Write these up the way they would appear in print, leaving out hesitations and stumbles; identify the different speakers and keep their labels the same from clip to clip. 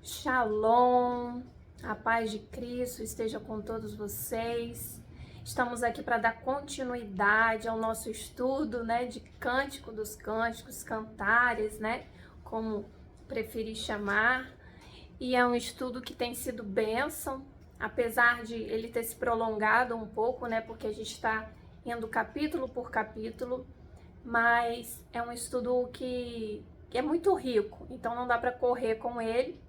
Speaker 1: Shalom, a paz de Cristo esteja com todos vocês. Estamos aqui para dar continuidade ao nosso estudo, de Cântico dos Cânticos, Cantares, como preferir chamar. E é um estudo que tem sido bênção, apesar de ele ter se prolongado um pouco, porque a gente está indo capítulo por capítulo, mas é um estudo que é muito rico, então não dá para correr com ele.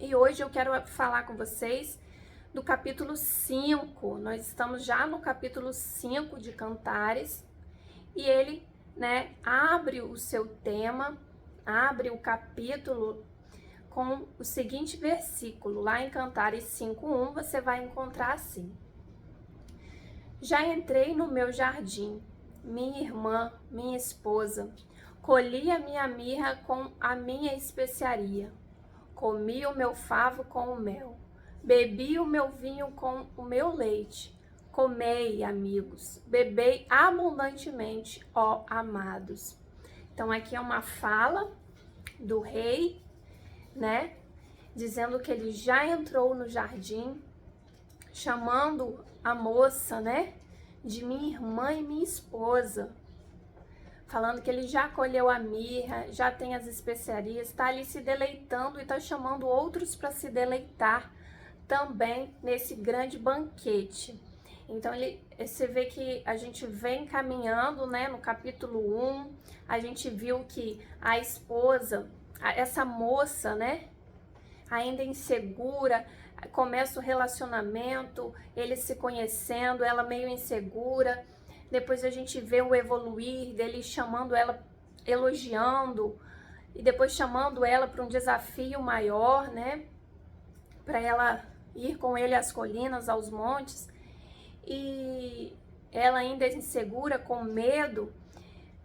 Speaker 1: E hoje eu quero falar com vocês do capítulo 5. Nós estamos já no capítulo 5 de Cantares e ele, abre o seu tema, abre o capítulo com o seguinte versículo. Lá em Cantares 5:1 você vai encontrar assim: Já entrei no meu jardim, minha irmã, minha esposa, colhi a minha mirra com a minha especiaria. Comi o meu favo com o mel, bebi o meu vinho com o meu leite. Comei, amigos, bebei abundantemente, ó amados. Então aqui é uma fala do rei, dizendo que ele já entrou no jardim, chamando a moça, de minha irmã e minha esposa. Falando que ele já colheu a mirra, já tem as especiarias, está ali se deleitando e está chamando outros para se deleitar também nesse grande banquete. Então você vê que a gente vem caminhando, no capítulo 1, a gente viu que a esposa, essa moça, ainda insegura, começa o relacionamento, ele se conhecendo, ela meio insegura. Depois a gente vê o evoluir dele chamando ela, elogiando, e depois chamando ela para um desafio maior, para ela ir com ele às colinas, aos montes. E ela ainda é insegura, com medo,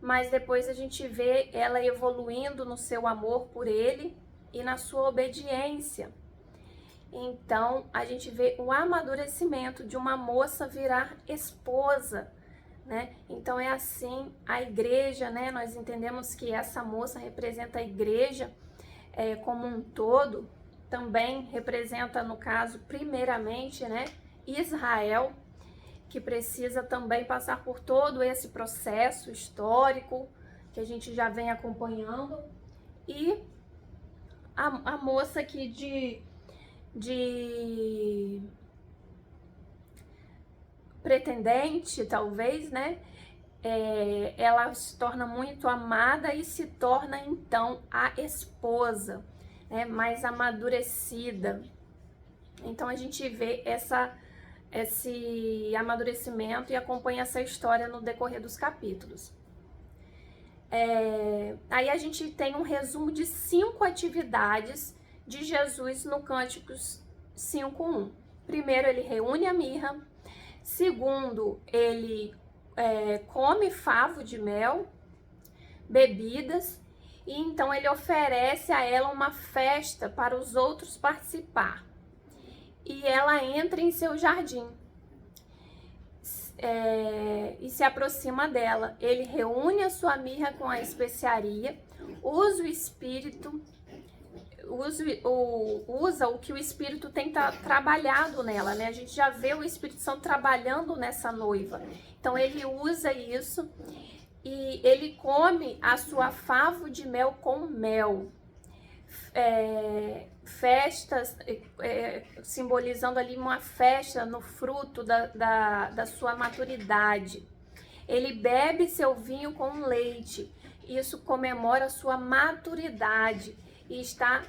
Speaker 1: mas depois a gente vê ela evoluindo no seu amor por ele e na sua obediência. Então a gente vê o amadurecimento de uma moça virar esposa. Então é assim a igreja, nós entendemos que essa moça representa a igreja como um todo, também representa, no caso, primeiramente, Israel, que precisa também passar por todo esse processo histórico que a gente já vem acompanhando, e a moça aqui de pretendente, talvez, ela se torna muito amada e se torna então a esposa, mais amadurecida. Então a gente vê esse amadurecimento e acompanha essa história no decorrer dos capítulos. Aí a gente tem um resumo de 5 atividades de Jesus no Cânticos 5:1. Primeiro, ele reúne a mirra. Segundo, ele come favo de mel, bebidas, e então ele oferece a ela uma festa para os outros participar. E ela entra em seu jardim e se aproxima dela. Ele reúne a sua mirra com a especiaria, usa o que o Espírito tem trabalhado nela, A gente já vê o Espírito Santo trabalhando nessa noiva. Então ele usa isso e ele come a sua favo de mel com mel. Festas, simbolizando ali uma festa no fruto da sua maturidade. Ele bebe seu vinho com leite. Isso comemora a sua maturidade e está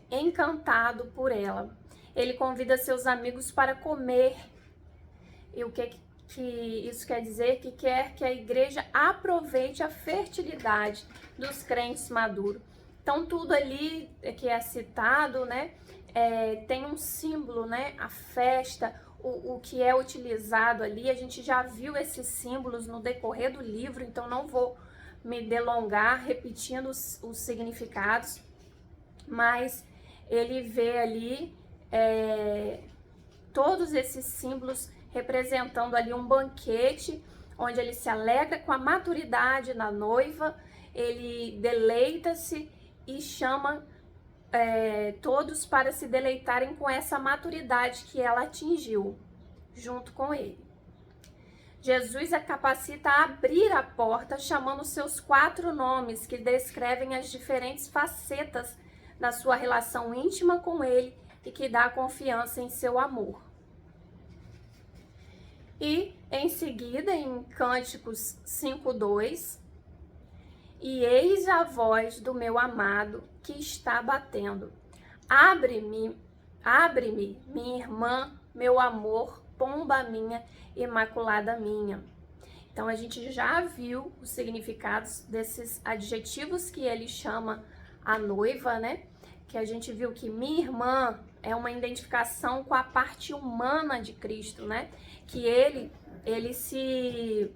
Speaker 1: encantado por ela. Ele convida seus amigos para comer. E o que isso quer dizer? Que quer que a igreja aproveite a fertilidade dos crentes maduros. Então tudo ali que é citado, tem um símbolo, a festa, o que é utilizado ali. A gente já viu esses símbolos no decorrer do livro, então não vou me delongar repetindo os significados, mas ele vê ali todos esses símbolos representando ali um banquete, onde ele se alegra com a maturidade na noiva, ele deleita-se e chama todos para se deleitarem com essa maturidade que ela atingiu junto com ele. Jesus a capacita a abrir a porta, chamando seus 4 nomes, que descrevem as diferentes facetas da sua relação íntima com ele e que dá confiança em seu amor. E, em seguida, em Cânticos 5:2, e eis a voz do meu amado que está batendo. Abre-me, minha irmã, meu amor, pomba minha, imaculada minha. Então, a gente já viu os significados desses adjetivos que ele chama a noiva, né? Que a gente viu que minha irmã é uma identificação com a parte humana de Cristo, né? Que ele se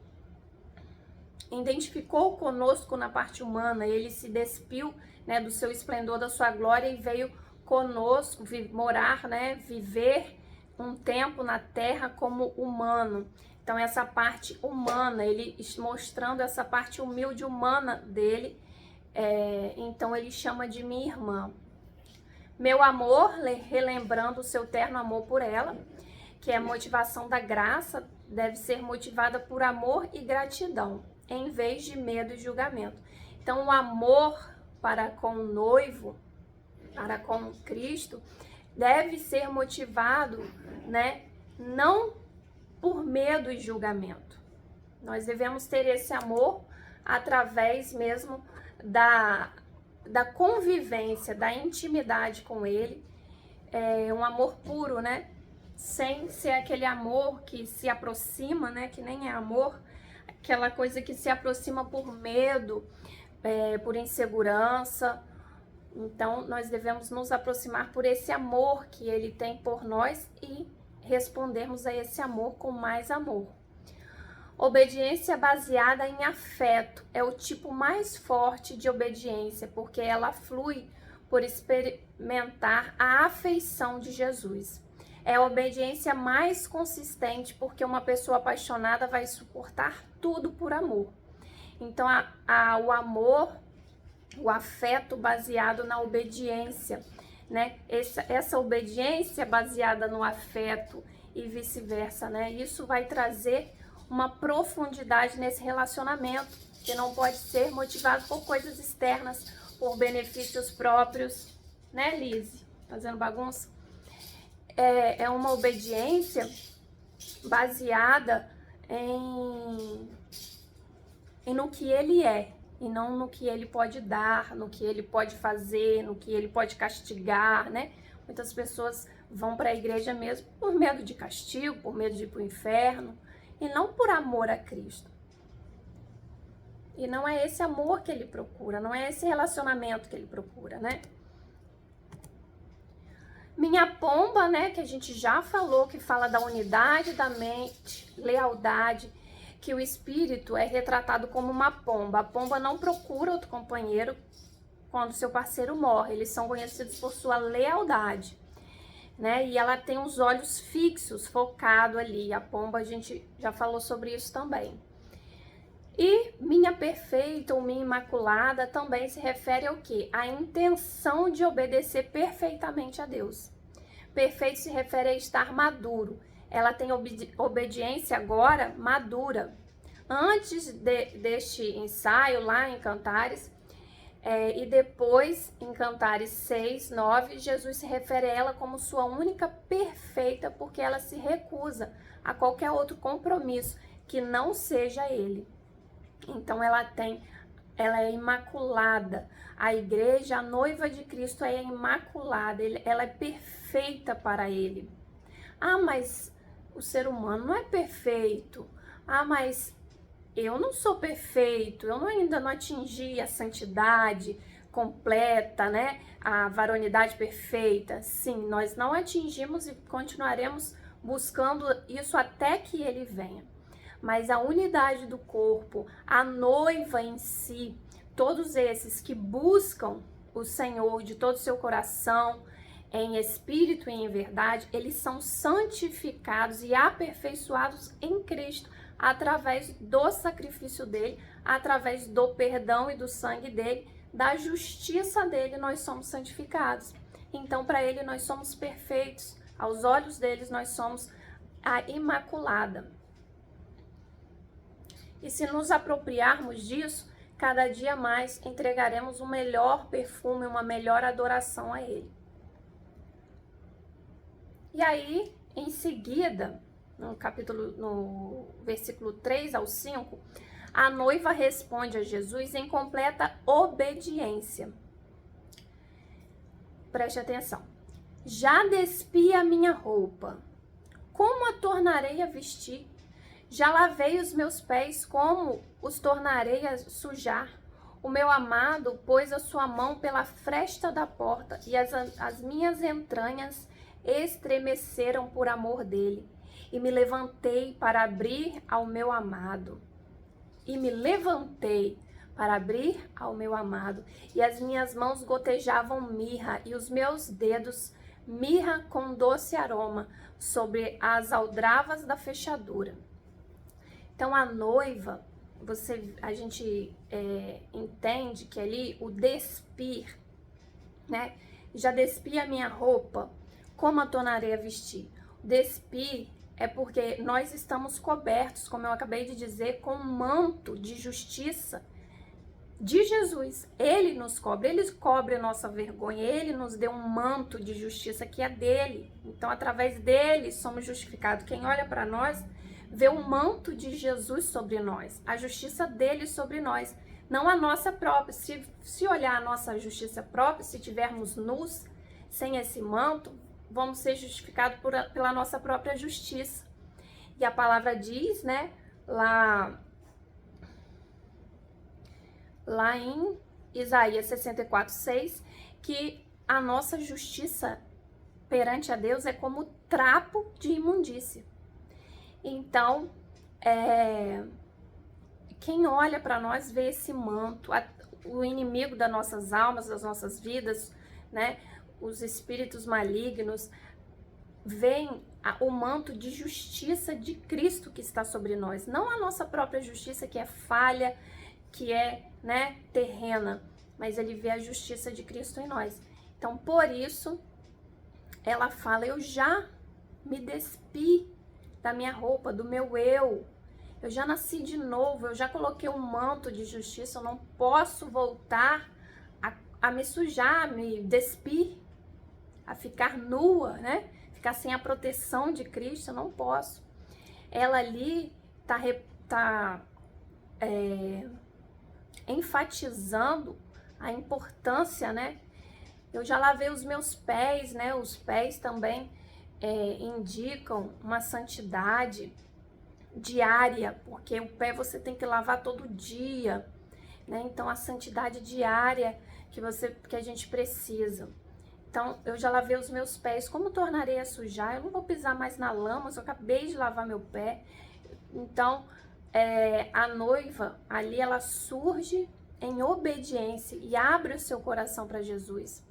Speaker 1: identificou conosco na parte humana, ele se despiu, né, do seu esplendor, da sua glória e veio conosco morar, né, viver um tempo na terra como humano. Então, essa parte humana, ele mostrando essa parte humilde humana dele, então ele chama de minha irmã. Meu amor, relembrando o seu terno amor por ela, que é a motivação da graça, deve ser motivada por amor e gratidão, em vez de medo e julgamento. Então, o amor para com o noivo, para com Cristo, deve ser motivado, né, não por medo e julgamento. Nós devemos ter esse amor através mesmo da convivência, da intimidade com ele, um amor puro, né? Sem ser aquele amor que se aproxima, né? Que nem é amor, aquela coisa que se aproxima por medo, por insegurança. Então, nós devemos nos aproximar por esse amor que ele tem por nós e respondermos a esse amor com mais amor. Obediência baseada em afeto é o tipo mais forte de obediência, porque ela flui por experimentar a afeição de Jesus. É a obediência mais consistente, porque uma pessoa apaixonada vai suportar tudo por amor. Então, o amor, o afeto baseado na obediência, né? Essa obediência baseada no afeto e vice-versa, né? Isso vai trazer uma profundidade nesse relacionamento, que não pode ser motivado por coisas externas, por benefícios próprios, né, Lise? Fazendo bagunça? É uma obediência baseada no que ele é, e não no que ele pode dar, no que ele pode fazer, no que ele pode castigar, né? Muitas pessoas vão para a igreja mesmo por medo de castigo, por medo de ir para o inferno, e não por amor a Cristo. E não é esse amor que ele procura, não é esse relacionamento que ele procura, né? Minha pomba, né, que a gente já falou, que fala da unidade da mente, lealdade, que o espírito é retratado como uma pomba. A pomba não procura outro companheiro quando seu parceiro morre. Eles são conhecidos por sua lealdade, né? E ela tem os olhos fixos, focado ali. A pomba, a gente já falou sobre isso também. E minha perfeita ou minha imaculada também se refere ao quê? A intenção de obedecer perfeitamente a Deus. Perfeito se refere a estar maduro. Ela tem obediência agora madura. Antes deste ensaio lá em Cantares, e depois em Cantares 6:9, Jesus se refere a ela como sua única perfeita, porque ela se recusa a qualquer outro compromisso que não seja ele. Então ela é imaculada. A igreja, a noiva de Cristo é imaculada, ela é perfeita para ele. Ah, mas o ser humano não é perfeito. Ah, mas eu não sou perfeito, eu ainda não atingi a santidade completa, né? A varonidade perfeita. Sim, nós não atingimos e continuaremos buscando isso até que ele venha. Mas a unidade do corpo, a noiva em si, todos esses que buscam o Senhor de todo o seu coração, em espírito e em verdade, eles são santificados e aperfeiçoados em Cristo, através do sacrifício dele, através do perdão e do sangue dele, da justiça dele nós somos santificados. Então, para ele nós somos perfeitos. Aos olhos deles nós somos a imaculada. E se nos apropriarmos disso, cada dia mais entregaremos um melhor perfume, uma melhor adoração a ele. E aí, em seguida, no versículo 3 ao 5, a noiva responde a Jesus em completa obediência. Preste atenção. Já despi a minha roupa, como a tornarei a vestir? Já lavei os meus pés, como os tornarei a sujar? O meu amado pôs a sua mão pela fresta da porta, e as minhas entranhas estremeceram por amor dele. E me levantei para abrir ao meu amado. E as minhas mãos gotejavam mirra, e os meus dedos mirra com doce aroma sobre as aldravas da fechadura. Então a noiva, a gente entende que ali o despir, né? Já despi a minha roupa, como a tornarei a vestir? O despir é porque nós estamos cobertos, como eu acabei de dizer, com um manto de justiça de Jesus. Ele nos cobre, ele cobre a nossa vergonha, ele nos deu um manto de justiça que é dele. Então, através dele, somos justificados. Quem olha para nós, vê o manto de Jesus sobre nós, a justiça dele sobre nós, não a nossa própria. Se olhar a nossa justiça própria, se tivermos nus, sem esse manto, vamos ser justificados pela nossa própria justiça. E a palavra diz, né, lá em Isaías 64:6, que a nossa justiça perante a Deus é como trapo de imundícia. Então, quem olha para nós vê esse manto, o inimigo das nossas almas, das nossas vidas, né, os espíritos malignos, veem o manto de justiça de Cristo que está sobre nós, não a nossa própria justiça, que é falha, que é, né, terrena, mas ele vê a justiça de Cristo em nós. Então, por isso, ela fala: eu já me despi da minha roupa, do meu eu já nasci de novo, eu já coloquei um manto de justiça, eu não posso voltar a me sujar, a me despir, a ficar nua, né? Ficar sem a proteção de Cristo, eu não posso. Ela ali tá enfatizando a importância, né? Eu já lavei os meus pés, né? Os pés também indicam uma santidade diária, porque o pé você tem que lavar todo dia, né? Então a santidade diária que a gente precisa. Então eu já lavei os meus pés, como tornarei a sujar? Eu não vou pisar mais na lama, eu acabei de lavar meu pé. Então a noiva ali, ela surge em obediência e abre o seu coração para Jesus.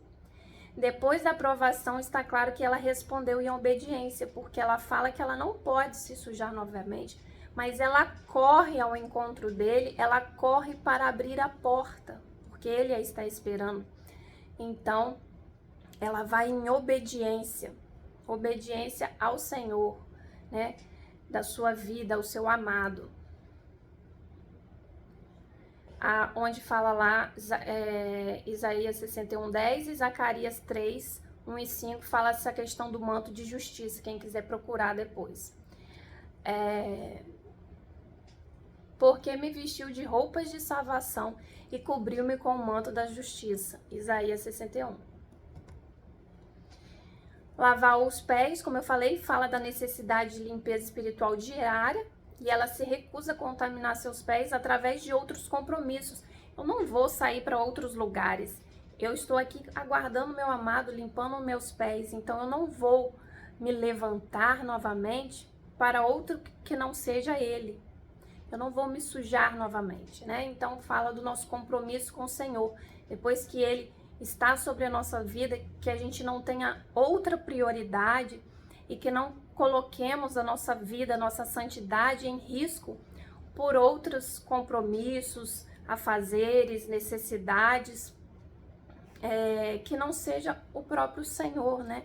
Speaker 1: Depois da aprovação, está claro que ela respondeu em obediência, porque ela fala que ela não pode se sujar novamente, mas ela corre ao encontro dele, ela corre para abrir a porta, porque ele a está esperando. Então, ela vai em obediência ao Senhor, né, da sua vida, ao seu amado. Onde fala lá, Isaías 61:10 e Zacarias 3:1 e 5, fala essa questão do manto de justiça, quem quiser procurar depois. Porque me vestiu de roupas de salvação e cobriu-me com o manto da justiça. Isaías 61. Lavar os pés, como eu falei, fala da necessidade de limpeza espiritual diária, e ela se recusa a contaminar seus pés através de outros compromissos. Eu não vou sair para outros lugares. Eu estou aqui aguardando meu amado, limpando meus pés. Então eu não vou me levantar novamente para outro que não seja ele. Eu não vou me sujar novamente, né? Então fala do nosso compromisso com o Senhor. Depois que ele está sobre a nossa vida, que a gente não tenha outra prioridade e que não coloquemos a nossa vida, a nossa santidade em risco por outros compromissos, afazeres, necessidades, que não seja o próprio Senhor, né?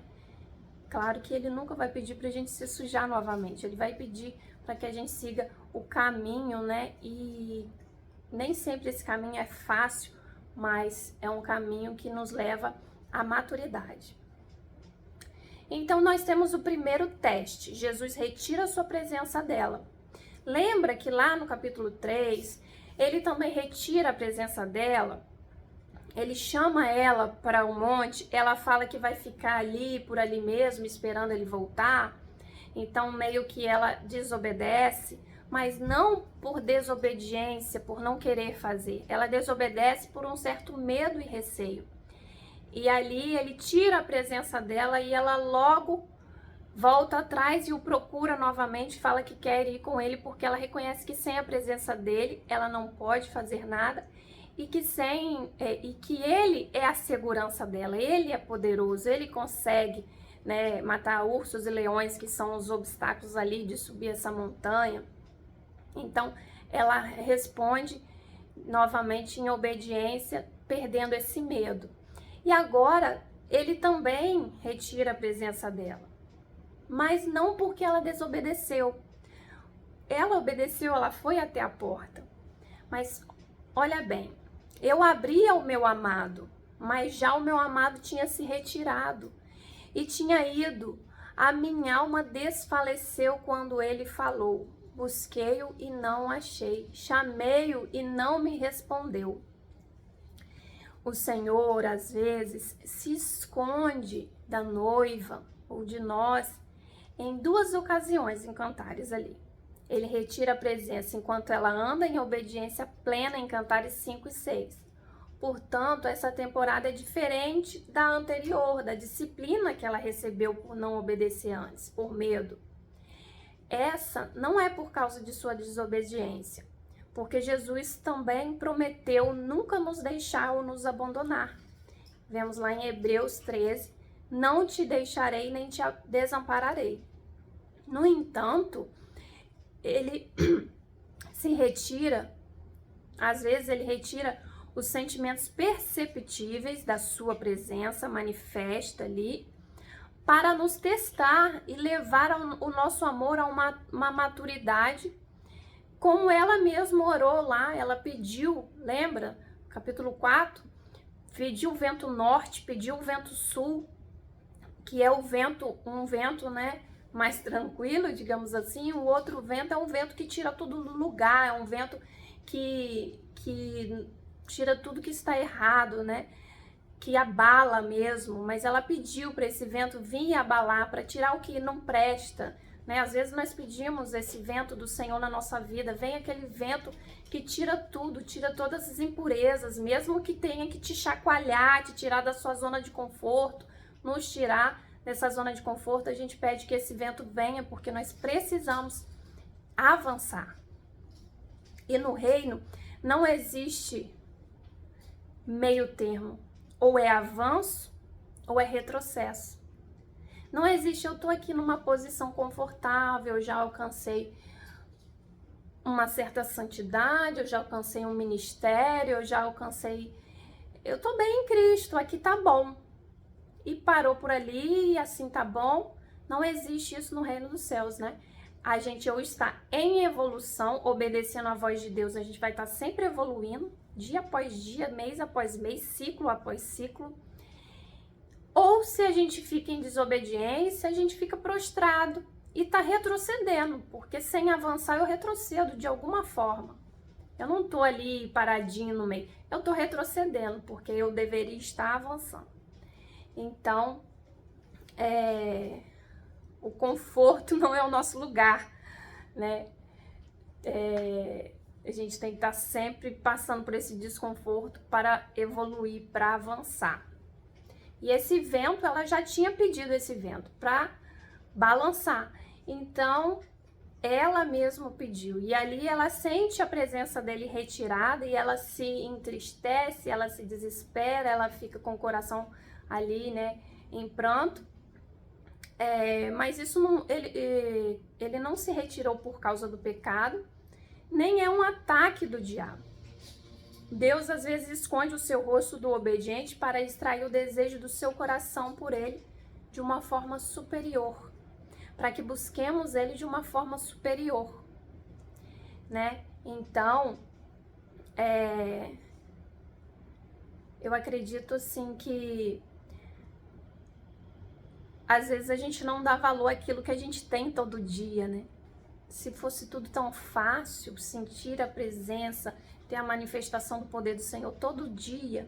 Speaker 1: Claro que Ele nunca vai pedir para a gente se sujar novamente, Ele vai pedir para que a gente siga o caminho, né? E nem sempre esse caminho é fácil, mas é um caminho que nos leva à maturidade. Então, nós temos o primeiro teste. Jesus retira a sua presença dela. Lembra que lá no capítulo 3, ele também retira a presença dela. Ele chama ela para o monte, ela fala que vai ficar ali, por ali mesmo, esperando ele voltar. Então, meio que ela desobedece, mas não por desobediência, por não querer fazer. Ela desobedece por um certo medo e receio. E ali ele tira a presença dela e ela logo volta atrás e o procura novamente, fala que quer ir com ele porque ela reconhece que sem a presença dele ela não pode fazer nada e que ele é a segurança dela, ele é poderoso, ele consegue, né, matar ursos e leões, que são os obstáculos ali de subir essa montanha. Então ela responde novamente em obediência, perdendo esse medo. E agora ele também retira a presença dela, mas não porque ela desobedeceu. Ela obedeceu, ela foi até a porta. Mas olha bem, eu abri ao meu amado, mas já o meu amado tinha se retirado e tinha ido. A minha alma desfaleceu quando ele falou. Busquei-o e não achei, chamei-o e não me respondeu. O Senhor, às vezes, se esconde da noiva ou de nós em duas ocasiões em Cantares ali. Ele retira a presença enquanto ela anda em obediência plena em Cantares 5 e 6. Portanto, essa temporada é diferente da anterior, da disciplina que ela recebeu por não obedecer antes, por medo. Essa não é por causa de sua desobediência, porque Jesus também prometeu nunca nos deixar ou nos abandonar. Vemos lá em Hebreus 13, não te deixarei nem te desampararei. No entanto, ele se retira, às vezes ele retira os sentimentos perceptíveis da sua presença manifesta ali, para nos testar e levar o nosso amor a uma maturidade, como ela mesma orou lá, ela pediu, lembra? Capítulo 4, pediu o vento norte, pediu o vento sul, que é um vento, né, mais tranquilo, digamos assim. O outro vento é um vento que tira tudo do lugar, é um vento que tira tudo que está errado, né, que abala mesmo. Mas ela pediu para esse vento vir abalar, para tirar o que não presta, né? Às vezes nós pedimos esse vento do Senhor na nossa vida, vem aquele vento que tira tudo, tira todas as impurezas, mesmo que tenha que te chacoalhar, te tirar da sua zona de conforto, nos tirar dessa zona de conforto. A gente pede que esse vento venha, porque nós precisamos avançar. E no reino não existe meio termo, ou é avanço ou é retrocesso. Não existe, eu tô aqui numa posição confortável, eu já alcancei uma certa santidade, eu já alcancei um ministério, eu tô bem em Cristo, aqui tá bom. E parou por ali e assim tá bom. Não existe isso no reino dos céus, né? A gente ou está em evolução, obedecendo a voz de Deus, a gente vai estar sempre evoluindo, dia após dia, mês após mês, ciclo após ciclo. Ou se a gente fica em desobediência, a gente fica prostrado e tá retrocedendo, porque sem avançar eu retrocedo de alguma forma. Eu não tô ali paradinho no meio, eu tô retrocedendo, porque eu deveria estar avançando. Então, o conforto não é o nosso lugar, né? A gente tem que estar sempre passando por esse desconforto para evoluir, para avançar. E esse vento, ela já tinha pedido esse vento para balançar. Então, ela mesma pediu. E ali ela sente a presença dele retirada e ela se entristece, ela se desespera, ela fica com o coração ali, né, em pranto. Mas isso não, ele não se retirou por causa do pecado, nem é um ataque do diabo. Deus às vezes esconde o seu rosto do obediente para extrair o desejo do seu coração por ele de uma forma superior, para que busquemos ele de uma forma superior, né? Então, eu acredito assim que às vezes a gente não dá valor àquilo que a gente tem todo dia, né? Se fosse tudo tão fácil, sentir a presença, ter a manifestação do poder do Senhor todo dia,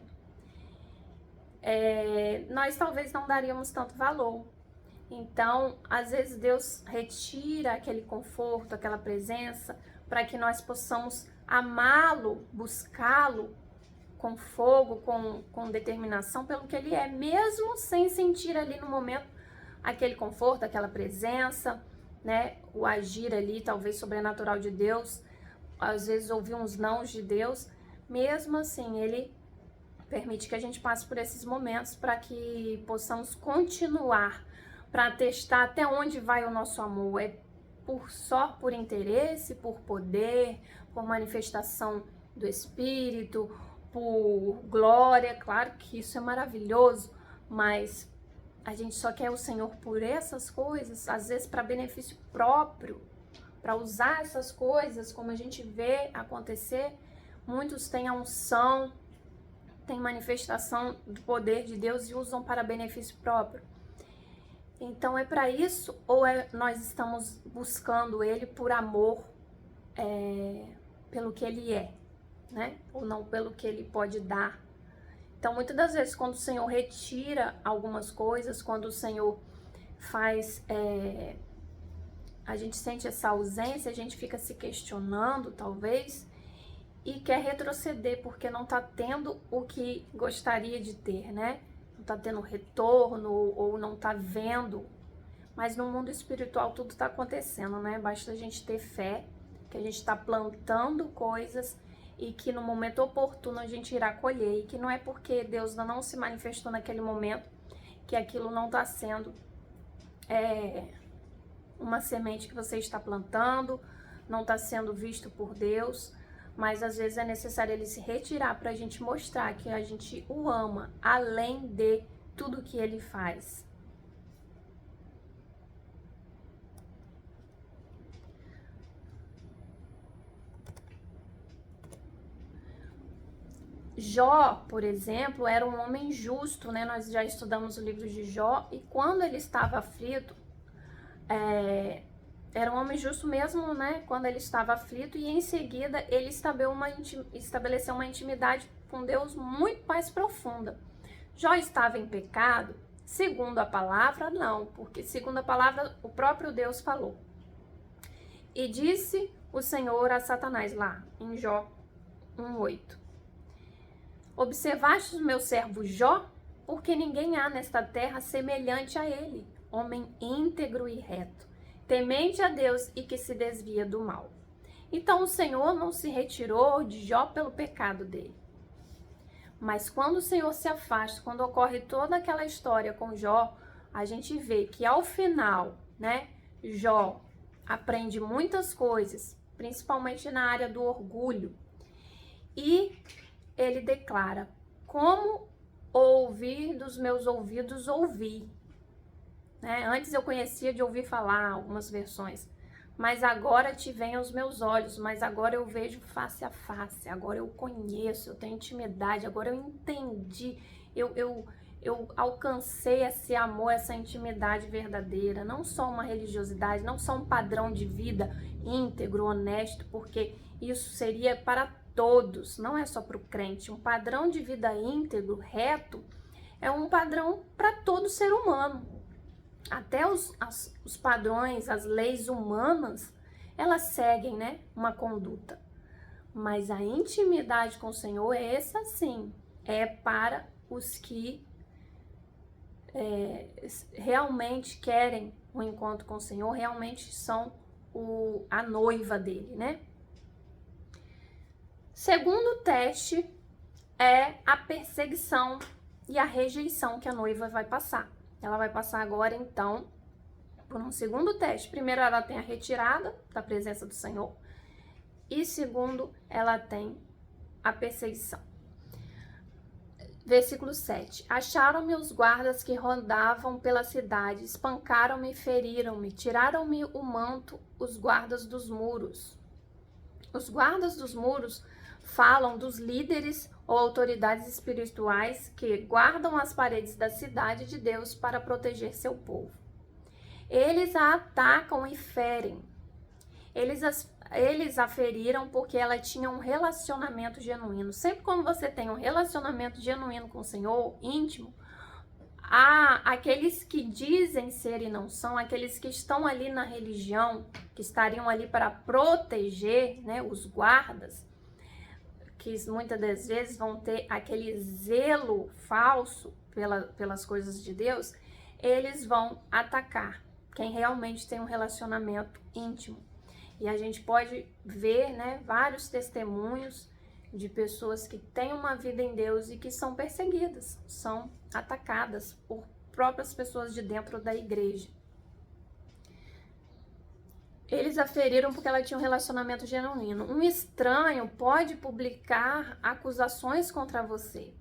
Speaker 1: nós talvez não daríamos tanto valor. Então, às vezes Deus retira aquele conforto, aquela presença, para que nós possamos amá-lo, buscá-lo com fogo, com determinação pelo que ele é, mesmo sem sentir ali no momento aquele conforto, aquela presença, né? O agir ali, talvez sobrenatural de Deus, às vezes ouvir uns nãos de Deus, mesmo assim, ele permite que a gente passe por esses momentos para que possamos continuar, para testar até onde vai o nosso amor. É só por interesse, por poder, por manifestação do Espírito, por glória. Claro que isso é maravilhoso, mas a gente só quer o Senhor por essas coisas, às vezes para benefício próprio, para usar essas coisas, como a gente vê acontecer. Muitos têm a unção, têm manifestação do poder de Deus e usam para benefício próprio. Então é para isso, ou nós estamos buscando ele por amor, pelo que ele é, né? Ou não pelo que ele pode dar. Então, muitas das vezes, quando o Senhor retira algumas coisas, quando o Senhor faz, a gente sente essa ausência, a gente fica se questionando, talvez, e quer retroceder, porque não tá tendo o que gostaria de ter, né? Não tá tendo retorno, ou não tá vendo. Mas no mundo espiritual tudo tá acontecendo, né? Basta a gente ter fé, que a gente tá plantando coisas, e que no momento oportuno a gente irá colher, e que não é porque Deus não se manifestou naquele momento que aquilo não está sendo uma semente que você está plantando, não está sendo visto por Deus, mas às vezes é necessário ele se retirar para a gente mostrar que a gente o ama, além de tudo que ele faz. Jó, por exemplo, era um homem justo, né? Nós já estudamos o livro de Jó, e quando ele estava aflito, era um homem justo mesmo, né? Quando ele estava aflito, e em seguida ele estabeleceu uma intimidade com Deus muito mais profunda. Jó estava em pecado? Segundo a palavra, não, porque segundo a palavra o próprio Deus falou. E disse o Senhor a Satanás lá, em Jó 1:8. Observaste o meu servo Jó? Porque ninguém há nesta terra semelhante a ele, homem íntegro e reto, temente a Deus e que se desvia do mal. Então o Senhor não se retirou de Jó pelo pecado dele. Mas quando o Senhor se afasta, quando ocorre toda aquela história com Jó, a gente vê que ao final, né, Jó aprende muitas coisas, principalmente na área do orgulho. E ele declara: como ouvir dos meus ouvidos ouvi. Né? Antes eu conhecia de ouvir falar, algumas versões. Mas agora te vem aos meus olhos, mas agora eu vejo face a face, agora eu conheço, eu tenho intimidade, agora eu entendi, eu alcancei esse amor, essa intimidade verdadeira, não só uma religiosidade, não só um padrão de vida íntegro, honesto, porque isso seria para todos, não é só para o crente. Um padrão de vida íntegro, reto, é um padrão para todo ser humano. Até os padrões, as leis humanas, elas seguem, né, uma conduta. Mas a intimidade com o Senhor, essa sim, é para os que realmente querem um encontro com o Senhor, realmente são a noiva dele, né? Segundo teste é a perseguição e a rejeição que a noiva vai passar. Ela vai passar agora, então, por um segundo teste. Primeiro, ela tem a retirada da presença do Senhor. E segundo, ela tem a perseguição. Versículo 7. Acharam-me os guardas que rondavam pela cidade, espancaram-me, feriram-me, tiraram-me o manto, os guardas dos muros. Os guardas dos muros falam dos líderes ou autoridades espirituais que guardam as paredes da cidade de Deus para proteger seu povo. Eles a atacam e ferem. Eles a feriram porque ela tinha um relacionamento genuíno. Sempre quando você tem um relacionamento genuíno com o Senhor, íntimo, há aqueles que dizem ser e não são, aqueles que estão ali na religião, que estariam ali para proteger, né, os guardas, que muitas das vezes vão ter aquele zelo falso pelas coisas de Deus, eles vão atacar quem realmente tem um relacionamento íntimo. E a gente pode ver, né, vários testemunhos de pessoas que têm uma vida em Deus e que são perseguidas, são atacadas por próprias pessoas de dentro da igreja. Eles a feriram porque ela tinha um relacionamento genuíno. Um estranho pode publicar acusações contra você,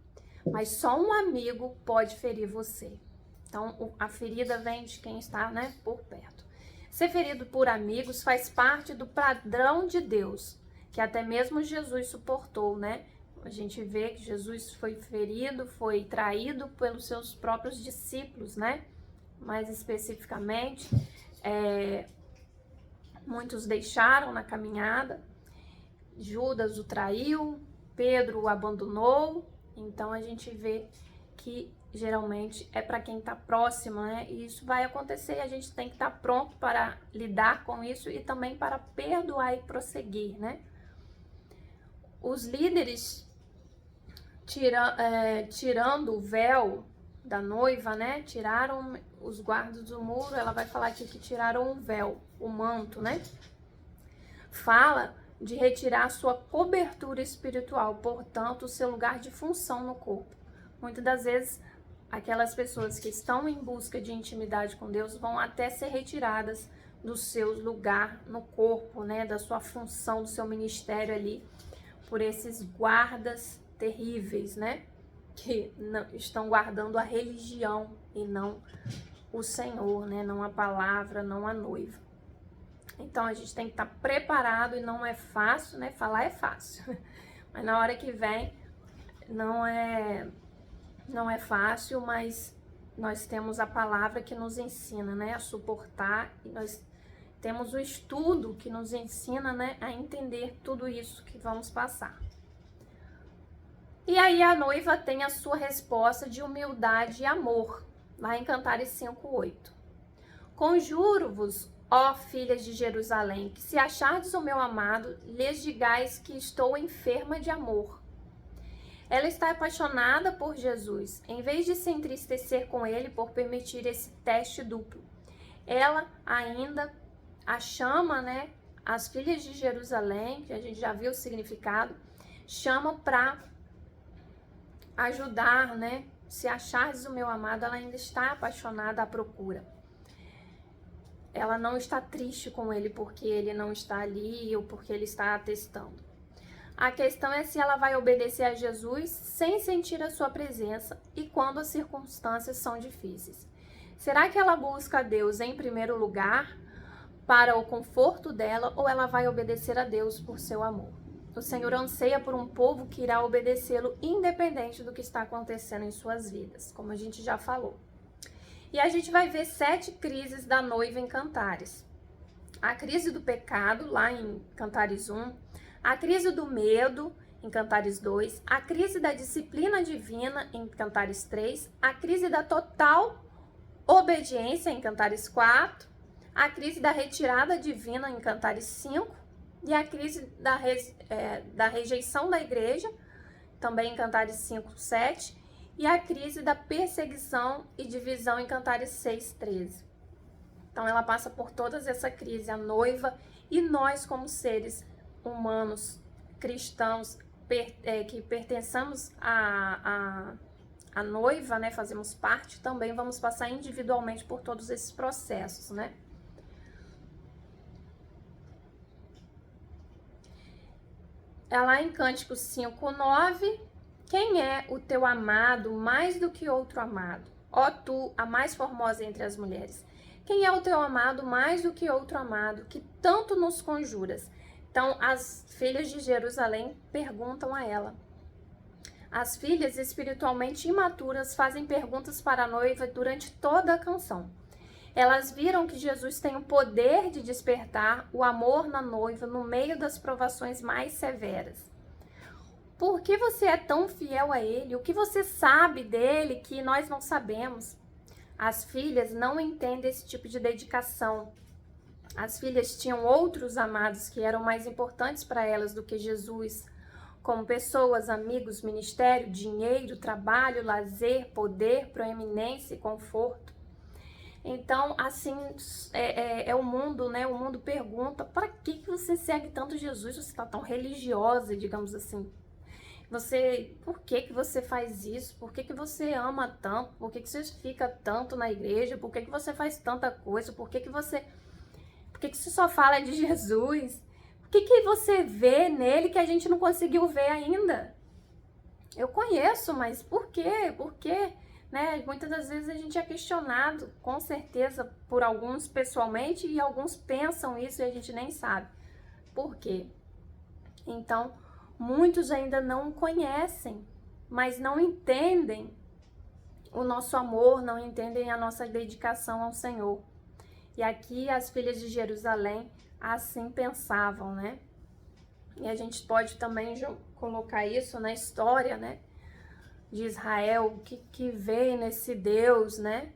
Speaker 1: mas só um amigo pode ferir você. Então, a ferida vem de quem está, né, por perto. Ser ferido por amigos faz parte do padrão de Deus, que até mesmo Jesus suportou, né? A gente vê que Jesus foi ferido, foi traído pelos seus próprios discípulos, né? Mais especificamente, muitos deixaram na caminhada, Judas o traiu, Pedro o abandonou, então a gente vê que geralmente é para quem está próximo, né? E isso vai acontecer e a gente tem que estar pronto para lidar com isso e também para perdoar e prosseguir, né? Os líderes, tirando o véu da noiva, né? Tiraram os guardas do muro, ela vai falar aqui que tiraram o véu, o manto, né? Fala de retirar sua cobertura espiritual, portanto, o seu lugar de função no corpo. Muitas das vezes, aquelas pessoas que estão em busca de intimidade com Deus vão até ser retiradas do seu lugar no corpo, né? Da sua função, do seu ministério ali, por esses guardas terríveis, né? Que não, estão guardando a religião e não o Senhor, né? Não a palavra, não a noiva. Então, a gente tem que estar preparado e não é fácil, né? Falar é fácil, mas na hora que vem, não é fácil, mas nós temos a palavra que nos ensina, né, a suportar, e nós temos o estudo que nos ensina, né, a entender tudo isso que vamos passar. E aí a noiva tem a sua resposta de humildade e amor, lá em Cantares 5:8. Conjuro-vos, ó filhas de Jerusalém, que se achardes o meu amado, lhes digais que estou enferma de amor. Ela está apaixonada por Jesus, em vez de se entristecer com ele por permitir esse teste duplo. Ela ainda a chama, né, as filhas de Jerusalém, que a gente já viu o significado, chama para ajudar, né? Se achares o meu amado, ela ainda está apaixonada à procura. Ela não está triste com ele porque ele não está ali ou porque ele está atestando. A questão é se ela vai obedecer a Jesus sem sentir a sua presença e quando as circunstâncias são difíceis. Será que ela busca a Deus em primeiro lugar para o conforto dela ou ela vai obedecer a Deus por seu amor? O Senhor anseia por um povo que irá obedecê-lo independente do que está acontecendo em suas vidas, como a gente já falou. E a gente vai ver 7 crises da noiva em Cantares. A crise do pecado, lá em Cantares 1. A crise do medo, em Cantares 2, a crise da disciplina divina, em Cantares 3, a crise da total obediência, em Cantares 4, a crise da retirada divina, em Cantares 5, e a crise da rejeição da igreja, também em Cantares 5, 7, e a crise da perseguição e divisão, em Cantares 6, 13. Então, ela passa por todas essa crise, a noiva e nós como seres humanos, cristãos, que pertencemos à noiva, né, fazemos parte, também vamos passar individualmente por todos esses processos, né? é lá em Cânticos 5:9, quem é o teu amado mais do que outro amado? Ó tu, a mais formosa entre as mulheres. Quem é o teu amado mais do que outro amado, que tanto nos conjuras? Então, as filhas de Jerusalém perguntam a ela. As filhas espiritualmente imaturas fazem perguntas para a noiva durante toda a canção. Elas viram que Jesus tem o poder de despertar o amor na noiva no meio das provações mais severas. Por que você é tão fiel a ele? O que você sabe dele que nós não sabemos? As filhas não entendem esse tipo de dedicação. As filhas tinham outros amados que eram mais importantes para elas do que Jesus, como pessoas, amigos, ministério, dinheiro, trabalho, lazer, poder, proeminência e conforto. Então, assim, é o mundo, né? O mundo pergunta, para que você segue tanto Jesus? Você está tão religiosa, digamos assim. Por que você faz isso? Por que você ama tanto? Por que você fica tanto na igreja? Por que você faz tanta coisa? Por que você só fala de Jesus? O que você vê nele que a gente não conseguiu ver ainda? Eu conheço, mas por quê? Por quê? Né? Muitas das vezes a gente é questionado, com certeza, por alguns pessoalmente, e alguns pensam isso e a gente nem sabe. Por quê? Então, muitos ainda não conhecem, mas não entendem o nosso amor, não entendem a nossa dedicação ao Senhor. E aqui as filhas de Jerusalém assim pensavam, né? E a gente pode também colocar isso na história, né? De Israel, o que vê nesse Deus, né?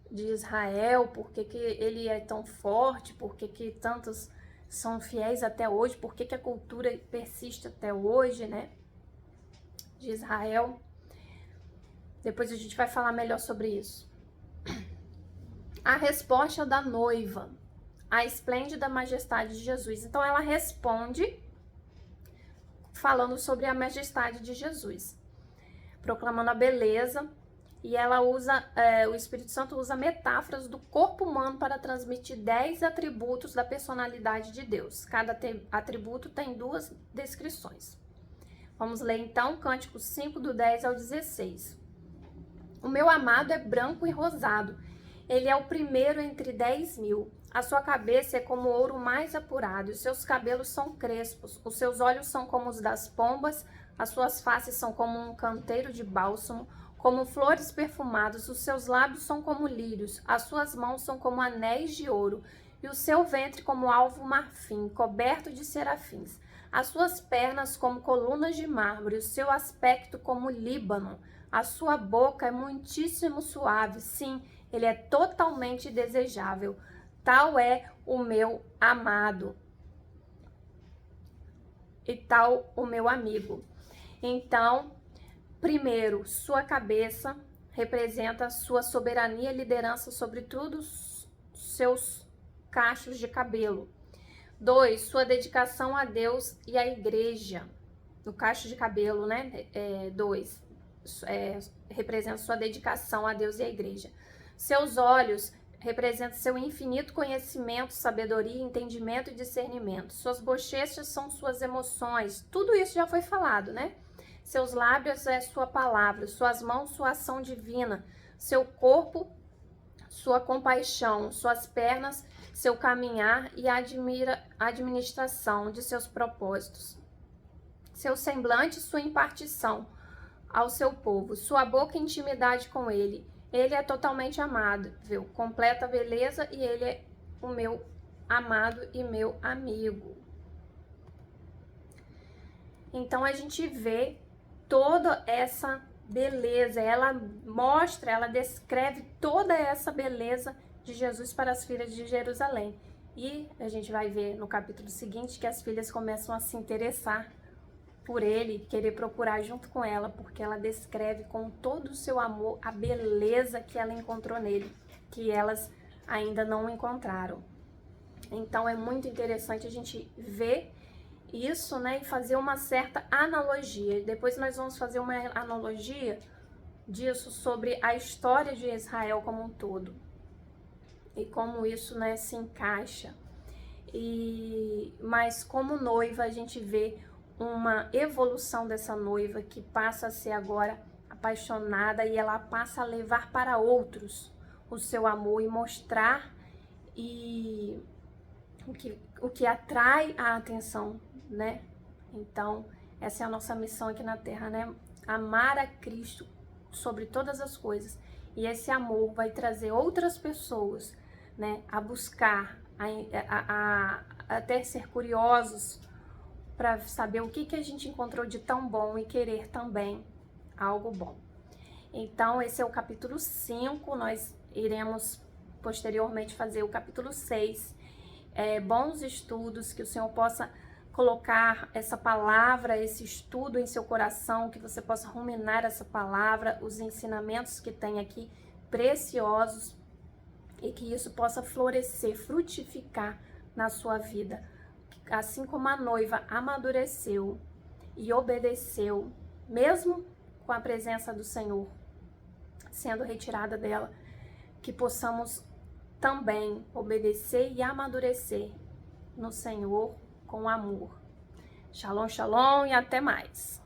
Speaker 1: De Israel, por que ele é tão forte, por que tantos são fiéis até hoje, por que a cultura persiste até hoje, né? De Israel. Depois a gente vai falar melhor sobre isso. A resposta da noiva, a esplêndida majestade de Jesus. Então ela responde falando sobre a majestade de Jesus, proclamando a beleza, e ela usa, o Espírito Santo usa metáforas do corpo humano para transmitir 10 atributos da personalidade de Deus. Cada atributo tem 2 descrições. Vamos ler então Cânticos 5, do 10 ao 16. O meu amado é branco e rosado, ele é o primeiro entre 10.000. A sua cabeça é como ouro mais apurado, os seus cabelos são crespos, os seus olhos são como os das pombas, as suas faces são como um canteiro de bálsamo, como flores perfumadas, os seus lábios são como lírios, as suas mãos são como anéis de ouro, e o seu ventre como alvo marfim, coberto de serafins. As suas pernas como colunas de mármore, o seu aspecto como Líbano. A sua boca é muitíssimo suave, sim, ele é totalmente desejável. Tal é o meu amado e tal o meu amigo. Então, primeiro, sua cabeça representa sua soberania e liderança sobre todos os seus cachos de cabelo. 2, sua dedicação a Deus e à igreja. No cacho de cabelo, né? 2, representa sua dedicação a Deus e à igreja. Seus olhos representam seu infinito conhecimento, sabedoria, entendimento e discernimento. Suas bochechas são suas emoções. Tudo isso já foi falado, né? Seus lábios é sua palavra, suas mãos, sua ação divina, seu corpo, sua compaixão, suas pernas, seu caminhar e a administração de seus propósitos. Seu semblante, sua impartição ao seu povo, sua boca, intimidade com ele. Ele é totalmente amável, completa beleza, e ele é o meu amado e meu amigo. Então a gente vê toda essa beleza, ela descreve toda essa beleza de Jesus para as filhas de Jerusalém. E a gente vai ver no capítulo seguinte que as filhas começam a se interessar por ele, querer procurar junto com ela, porque ela descreve com todo o seu amor a beleza que ela encontrou nele, que elas ainda não encontraram. Então é muito interessante a gente ver isso, né, e fazer uma certa analogia. Depois nós vamos fazer uma analogia disso sobre a história de Israel como um todo e como isso, né, se encaixa. Mas como noiva a gente vê uma evolução dessa noiva que passa a ser agora apaixonada e ela passa a levar para outros o seu amor e mostrar o que atrai a atenção, né? Então, essa é a nossa missão aqui na Terra, né? Amar a Cristo sobre todas as coisas. E esse amor vai trazer outras pessoas, né, a buscar, a até ser curiosos para saber o que a gente encontrou de tão bom e querer também algo bom. Então, esse é o capítulo 5, nós iremos posteriormente fazer o capítulo 6. Bons estudos, que o Senhor possa colocar essa palavra, esse estudo em seu coração, que você possa ruminar essa palavra, os ensinamentos que tem aqui, preciosos, e que isso possa florescer, frutificar na sua vida. Assim como a noiva amadureceu e obedeceu, mesmo com a presença do Senhor sendo retirada dela, que possamos também obedecer e amadurecer no Senhor com amor. Shalom, shalom e até mais.